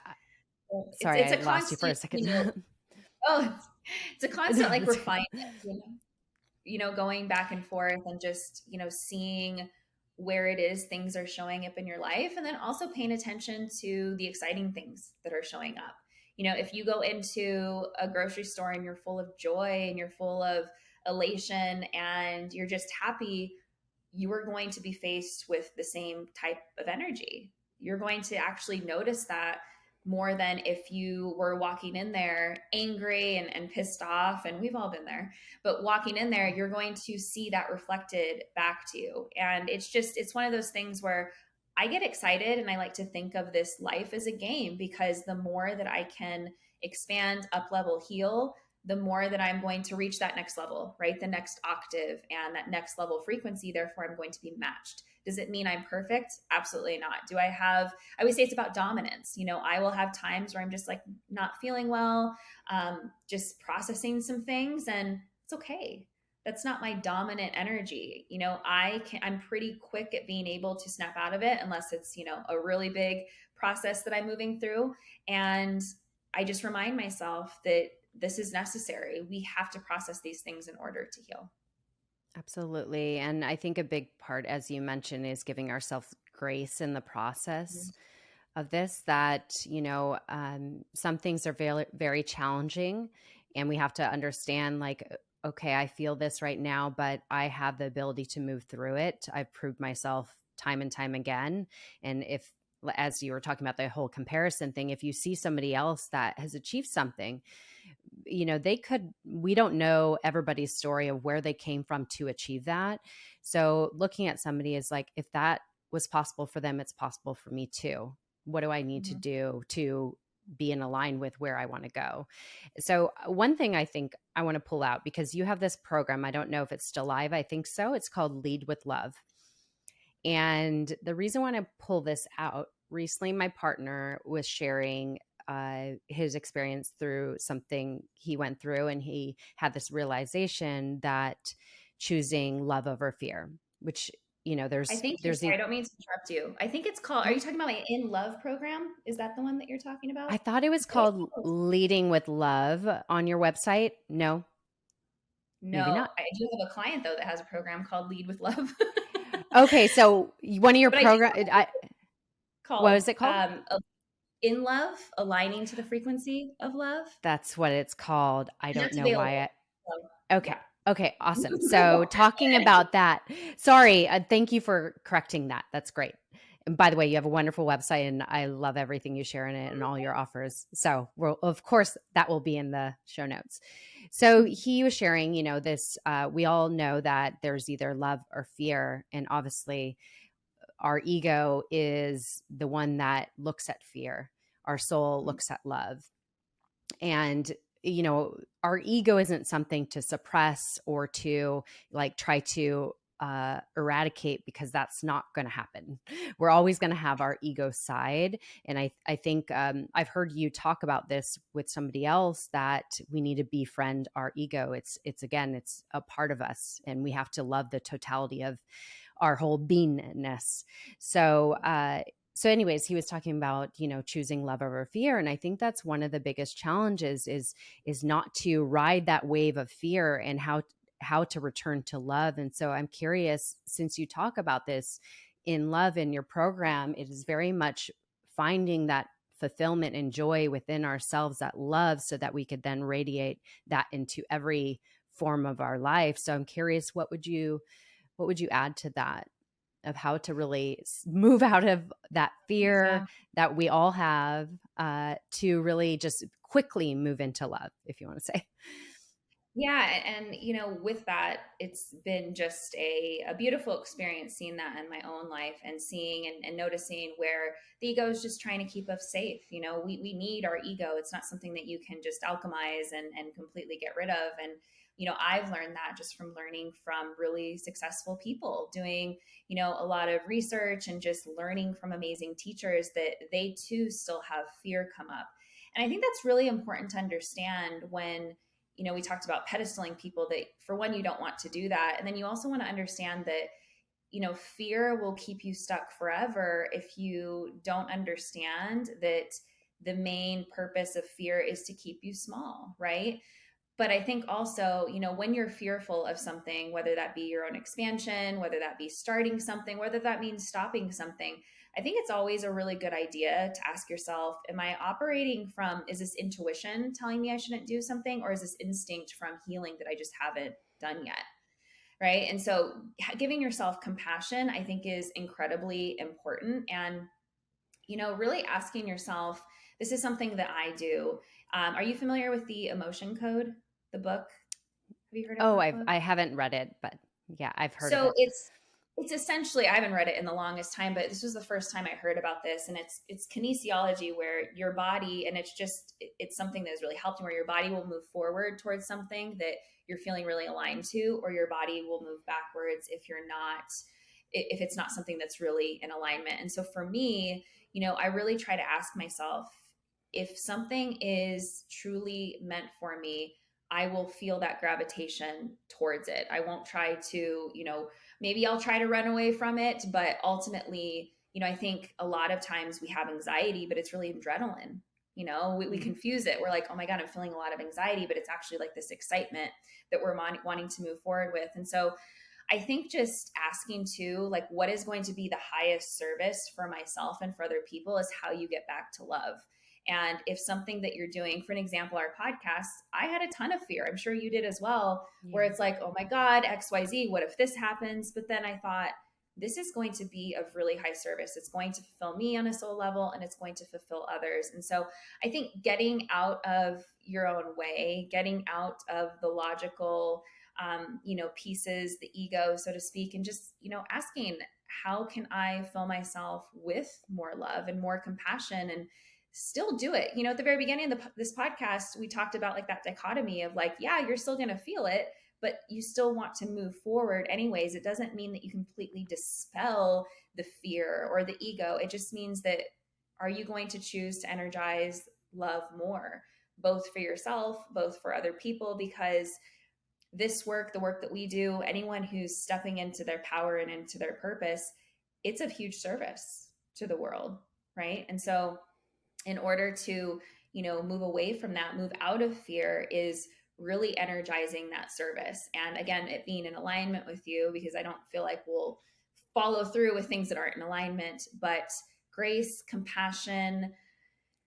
It's Sorry, it's I a lost you for a constant, second. oh, it's a constant like That's refinement, going back and forth and just, seeing where it is things are showing up in your life, and then also paying attention to the exciting things that are showing up. If you go into a grocery store and you're full of joy and you're full of elation and you're just happy, you are going to be faced with the same type of energy. You're going to actually notice that more than if you were walking in there angry and pissed off. And we've all been there. But walking in there, you're going to see that reflected back to you. And it's one of those things where I get excited and I like to think of this life as a game, because the more that I can expand, up level, heal, the more that I'm going to reach that next level, right? The next octave and that next level frequency. Therefore, I'm going to be matched. Does it mean I'm perfect? Absolutely not. I would say it's about dominance. I will have times where I'm just like not feeling well, just processing some things, and it's okay. That's not my dominant energy. I'm pretty quick at being able to snap out of it unless it's, a really big process that I'm moving through. And I just remind myself that this is necessary. We have to process these things in order to heal. Absolutely. And I think a big part, as you mentioned, is giving ourselves grace in the process of this, that, some things are very, very challenging, and we have to understand, like, okay, I feel this right now, but I have the ability to move through it. I've proved myself time and time again. And if, as you were talking about the whole comparison thing, if you see somebody else that has achieved something, we don't know everybody's story of where they came from to achieve that. So looking at somebody is like, if that was possible for them, it's possible for me too. What do I need to do to be in line with where I want to go? So one thing I think I want to pull out, because you have this program, I don't know if it's still live. I think so. It's called Lead with Love. And the reason why I pull this out, recently my partner was sharing his experience through something he went through, and he had this realization that choosing love over fear, which, I think there's sorry, the, I don't mean to interrupt you. I think it's called, are no, you talking about my In Love program? Is that the one that you're talking I about? thought it was I think called Leading with Love on your website. No, maybe no, not. I do have a client though that has a program called Lead with Love. Okay. So one of your But I do program, what called was it called? In Love, aligning to the frequency of love. That's what it's called. I And don't that's know available. why. So, Okay. yeah. Okay. Awesome. So talking about that, sorry. Thank you for correcting that. That's great. And by the way, you have a wonderful website, and I love everything you share in it and all your offers. So of course, that will be in the show notes. So he was sharing, this, we all know that there's either love or fear. And obviously our ego is the one that looks at fear. Our soul looks at love. And our ego isn't something to suppress or to like try to eradicate, because that's not going to happen. We're always going to have our ego side. And I think I've heard you talk about this with somebody else, that we need to befriend our ego. It's again, it's a part of us, and we have to love the totality of our whole beingness. So anyways, he was talking about, choosing love over fear. And I think that's one of the biggest challenges is not to ride that wave of fear, and how to return to love. And so I'm curious, since you talk about this in love in your program, it is very much finding that fulfillment and joy within ourselves, that love, so that we could then radiate that into every form of our life. So I'm curious, what would you add to that, of how to really move out of that fear Yeah. that we all have, to really just quickly move into love, if you want to say? Yeah, and with that, it's been just a beautiful experience seeing that in my own life, and seeing and noticing where the ego is just trying to keep us safe. We need our ego. It's not something that you can just alchemize and completely get rid of. And I've learned that just from learning from really successful people, doing a lot of research and just learning from amazing teachers, that they too still have fear come up. And I think that's really important to understand when we talked about pedestaling people, that for one, you don't want to do that. And then you also want to understand that, fear will keep you stuck forever if you don't understand that the main purpose of fear is to keep you small, right? But I think also, when you're fearful of something, whether that be your own expansion, whether that be starting something, whether that means stopping something, I think it's always a really good idea to ask yourself, am I operating from, is this intuition telling me I shouldn't do something, or is this instinct from healing that I just haven't done yet? Right. And so giving yourself compassion, I think, is incredibly important. And, really asking yourself, this is something that I do. Are you familiar with the Emotion Code, the book? Have you heard of Oh, that book? I haven't read it, but yeah, I've heard of So it. it's essentially, I haven't read it in the longest time, but this was the first time I heard about this, and it's kinesiology, where your body, and it's something that has really helped me, where your body will move forward towards something that you're feeling really aligned to, or your body will move backwards if it's not something that's really in alignment. And so for me, I really try to ask myself, if something is truly meant for me, I will feel that gravitation towards it. I won't try to, maybe I'll try to run away from it, but ultimately, I think a lot of times we have anxiety, but it's really adrenaline. We Mm. confuse it. We're like, oh my God, I'm feeling a lot of anxiety, but it's actually like this excitement that we're wanting to move forward with. And so I think just asking too, like, what is going to be the highest service for myself and for other people is how you get back to love. And if something that you're doing, for an example, our podcast, I had a ton of fear. I'm sure you did as well, where Yeah. it's like, oh my God, XYZ, what if this happens? But then I thought, this is going to be of really high service. It's going to fulfill me on a soul level, and it's going to fulfill others. And so I think getting out of your own way, getting out of the logical, pieces, the ego, so to speak, and just, asking, how can I fill myself with more love and more compassion and still do it? At the very beginning of this podcast, we talked about like that dichotomy of like, yeah, you're still going to feel it, but you still want to move forward anyways. It doesn't mean that you completely dispel the fear or the ego. It just means that, are you going to choose to energize love more, both for yourself, both for other people? Because this work, the work that we do, anyone who's stepping into their power and into their purpose, it's of huge service to the world, right? And so in order to, move away from that, move out of fear, is really energizing that service. And again, it being in alignment with you, because I don't feel like we'll follow through with things that aren't in alignment. But grace, compassion,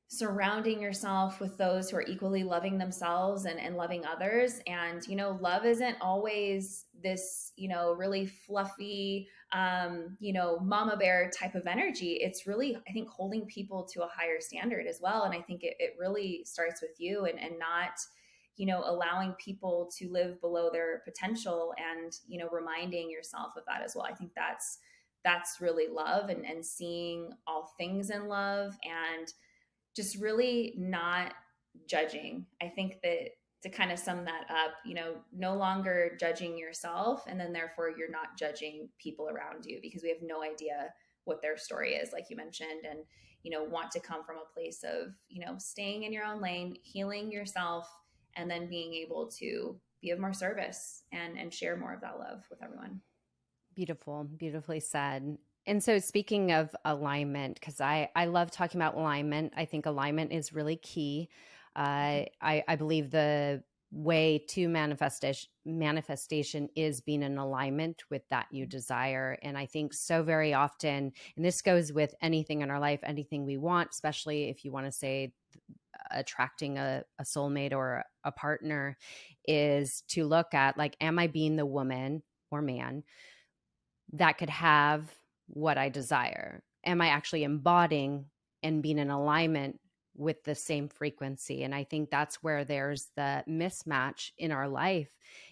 surrounding yourself with those who are equally loving themselves and loving others. And, love isn't always this, really fluffy, mama bear type of energy. It's really, I think, holding people to a higher standard as well. And I think it really starts with you, and not, allowing people to live below their potential, and, reminding yourself of that as well. I think that's really love, and seeing all things in love, and just really not judging. I think that, to kind of sum that up, no longer judging yourself, and then therefore you're not judging people around you, because we have no idea what their story is, like you mentioned, and, want to come from a place of, staying in your own lane, healing yourself, and then being able to be of more service, and share more of that love with everyone. Beautiful, beautifully said. And so, speaking of alignment, because I love talking about alignment, I think alignment is really key. I believe the way to manifestation is being in alignment with that you desire. And I think so very often, and this goes with anything in our life, anything we want, especially if you want to say attracting a soulmate or a partner, is to look at, like, am I being the woman or man that could have what I desire? Am I actually embodying and being in alignment with the same frequency? And I think that's where there's the mismatch in our life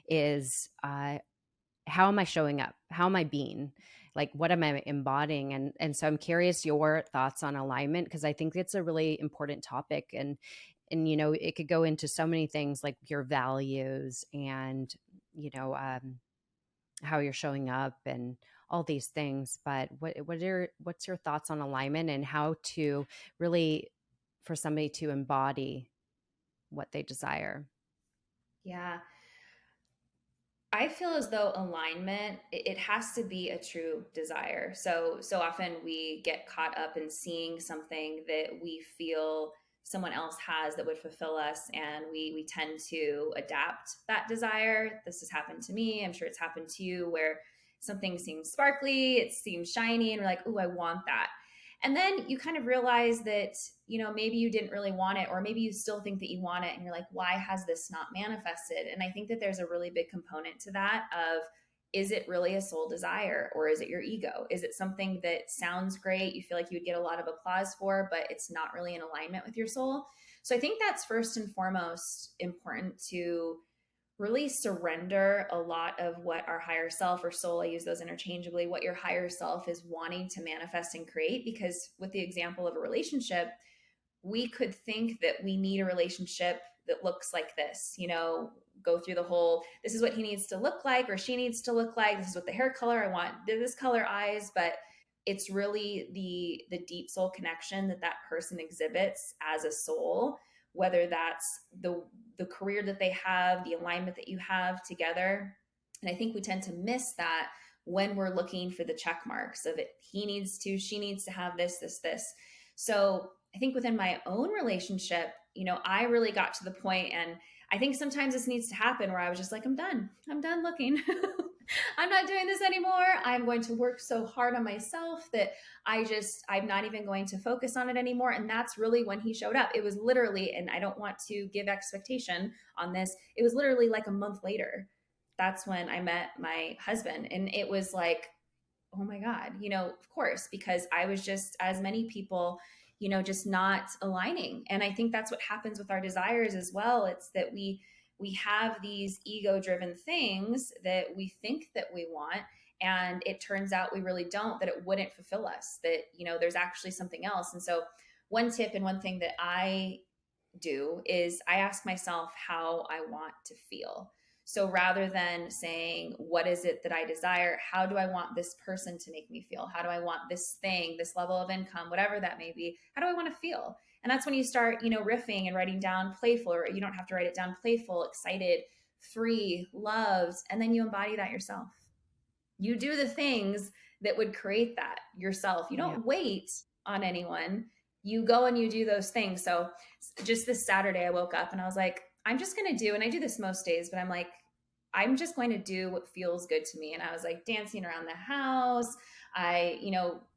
is how am I showing up? How am I being? Like, what am I embodying? And so I'm curious your thoughts on alignment, because I think it's a really important topic. And it could go into so many things, like your values and how you're showing up and all these things. But what's your thoughts on alignment, and how to really, for somebody to embody what they desire? Yeah. I feel as though alignment, it has to be a true desire. So often we get caught up in seeing something that we feel someone else has that would fulfill us, and we tend to adapt that desire. This has happened to me. I'm sure it's happened to you, where something seems sparkly, it seems shiny, and we're like, "Ooh, I want that." And then you kind of realize that, maybe you didn't really want it, or maybe you still think that you want it, and you're like, why has this not manifested? And I think that there's a really big component to that of, is it really a soul desire, or is it your ego? Is it something that sounds great, you feel like you would get a lot of applause for, but it's not really in alignment with your soul? So I think that's first and foremost important, to really surrender a lot of what our higher self or soul, I use those interchangeably, what your higher self is wanting to manifest and create. Because with the example of a relationship, we could think that we need a relationship that looks like this, go through the whole, this is what he needs to look like, or she needs to look like, this is what the hair color I want, this color eyes. But it's really the deep soul connection that that person exhibits as a soul, whether that's the career that they have, the alignment that you have together. And I think we tend to miss that when we're looking for the check marks of it. He needs to, she needs to have this. So I think within my own relationship, I really got to the point, and I think sometimes this needs to happen, where I was just like, I'm done looking. I'm not doing this anymore. I'm going to work so hard on myself that I'm not even going to focus on it anymore. And that's really when he showed up. It was literally, and I don't want to give expectation on this, it was literally like a month later. That's when I met my husband. And it was like, oh my God, of course, because I was just, as many people, just not aligning. And I think that's what happens with our desires as well. It's that we have these ego driven things that we think that we want, and it turns out we really don't, that it wouldn't fulfill us, that there's actually something else. And so one tip, and one thing that I do, is I ask myself how I want to feel. So rather than saying, what is it that I desire? How do I want this person to make me feel? How do I want this thing, this level of income, whatever that may be? How do I want to feel? And that's when you start, riffing and writing down playful, or you don't have to write it down, playful, excited, free, loved, and then you embody that yourself. You do the things that would create that yourself. You Yeah. don't wait on anyone. You go and you do those things. So just this Saturday, I woke up and I was like, I'm just going to do, and I do this most days, but I'm like, I'm just going to do what feels good to me. And I was like dancing around the house. I,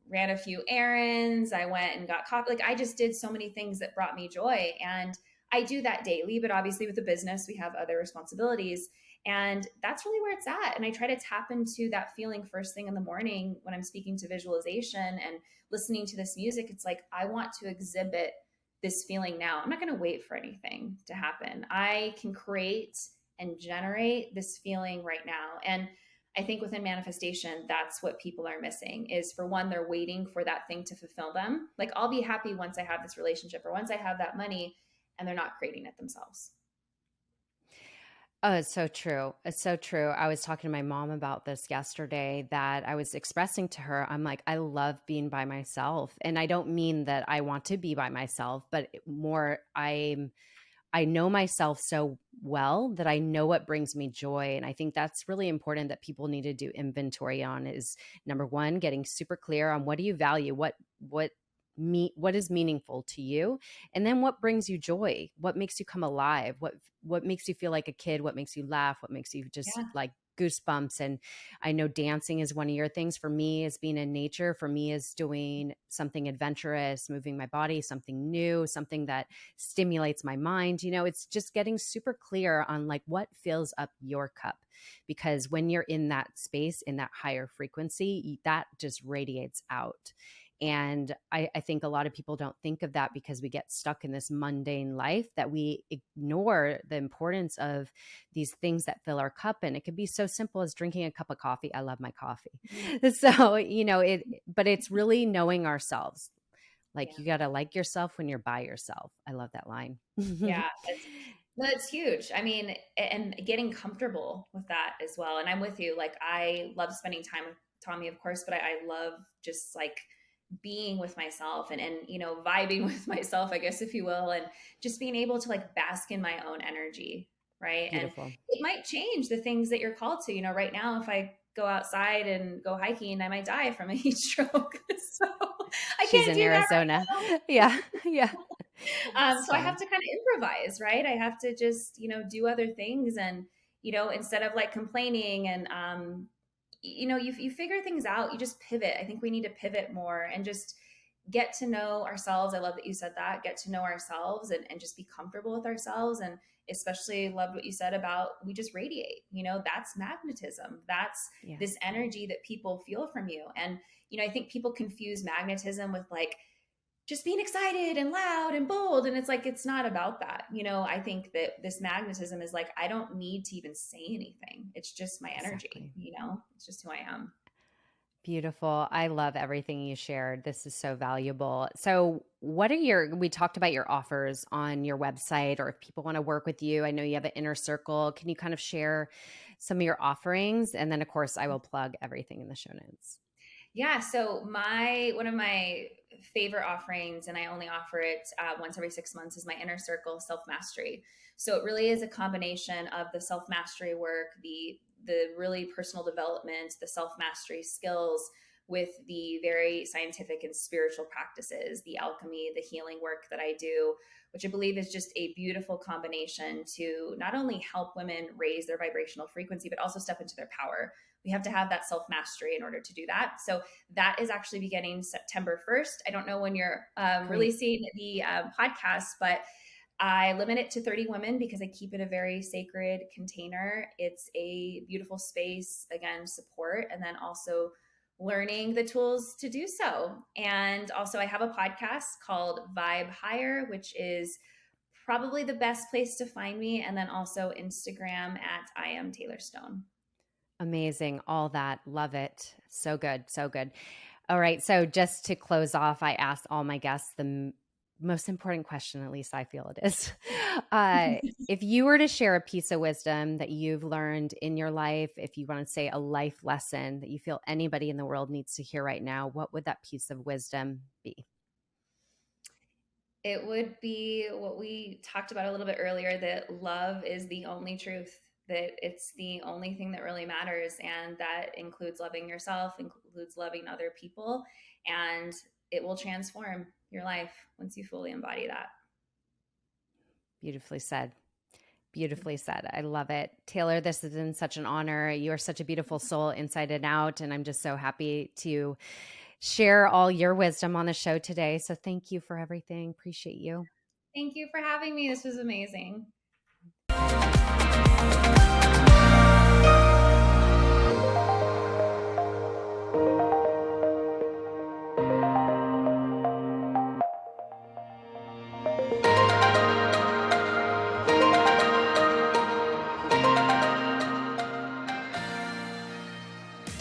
ran a few errands. I went and got coffee. Like, I just did so many things that brought me joy. And I do that daily, but obviously with the business, we have other responsibilities. And that's really where it's at. And I try to tap into that feeling first thing in the morning when I'm speaking to visualization and listening to this music. It's like, I want to exhibit this feeling now. I'm not going to wait for anything to happen. I can create and generate this feeling right now. And I think within manifestation, that's what people are missing, is, for one, they're waiting for that thing to fulfill them. Like, I'll be happy once I have this relationship, or once I have that money, and they're not creating it themselves. Oh, it's so true. It's so true. I was talking to my mom about this yesterday, that I was expressing to her. I'm like, I love being by myself. And I don't mean that I want to be by myself, but more, I know myself so well that I know what brings me joy. And I think that's really important, that people need to do inventory on, is number one, getting super clear on what do you value, what is meaningful to you, and then what brings you joy, what makes you come alive, what makes you feel like a kid, what makes you laugh, what makes you just Yeah. like goosebumps. And I know dancing is one of your things. For me, is being in nature. For me, is doing something adventurous, moving my body, something new, something that stimulates my mind. It's just getting super clear on like what fills up your cup, because when you're in that space, in that higher frequency, that just radiates out. And I think a lot of people don't think of that, because we get stuck in this mundane life, that we ignore the importance of these things that fill our cup. And it could be so simple as drinking a cup of coffee. I love my coffee. So, but it's really knowing ourselves. Like, Yeah. you got to like yourself when you're by yourself. I love that line. Yeah. That's huge. I mean, and getting comfortable with that as well. And I'm with you. Like, I love spending time with Tommy, of course, but I love just like being with myself, and vibing with myself, I guess, if you will, and just being able to like bask in my own energy, right? And Beautiful. it might change the things that you're called to. Right now, if I go outside and go hiking, I might die from a heat stroke. So I She's can't in do that Arizona. right now. Yeah. Yeah. So I have So, to kind of improvise, right? I have to just, do other things and, instead of like complaining and, you figure things out, you just pivot. I think we need to pivot more and just get to know ourselves. I love that you said that, get to know ourselves and just be comfortable with ourselves. And especially loved what you said about we just radiate, that's magnetism. That's this yes. energy that people feel from you. And, I think people confuse magnetism with like, just being excited and loud and bold. And it's like, it's not about that. I think that this magnetism is like, I don't need to even say anything. It's just my energy, Exactly. it's just who I am. Beautiful. I love everything you shared. This is so valuable. So, what are we talked about your offers on your website, or if people want to work with you? I know you have an inner circle. Can you kind of share some of your offerings? And then, of course, I will plug everything in the show notes. Yeah. So my one of my favorite offerings, and I only offer it once every 6 months, is my inner circle self mastery. So it really is a combination of the self mastery work, the really personal development, the self mastery skills, with the very scientific and spiritual practices, the alchemy, the healing work that I do, which I believe is just a beautiful combination to not only help women raise their vibrational frequency, but also step into their power. We have to have that self mastery in order to do that. So that is actually beginning September 1st. I don't know when you're Great. releasing the podcast, but I limit it to 30 women because I keep it a very sacred container. It's a beautiful space, again, support, and then also learning the tools to do so. And also, I have a podcast called Vibe Higher, which is probably the best place to find me. And then also Instagram at I am Taylor Stone. Amazing. All that. Love it. So good. So good. All right. So, just to close off, I asked all my guests the most important question, at least I feel it is. If you were to share a piece of wisdom that you've learned in your life, if you want to say a life lesson that you feel anybody in the world needs to hear right now, what would that piece of wisdom be? It would be what we talked about a little bit earlier, that love is the only truth, that it's the only thing that really matters. And that includes loving yourself, includes loving other people. And it will transform your life once you fully embody that. Beautifully said. Beautifully said. I love it. Taylor, this has been such an honor. You are such a beautiful soul inside and out. And I'm just so happy to share all your wisdom on the show today. So thank you for everything. Appreciate you. Thank you for having me. This was amazing.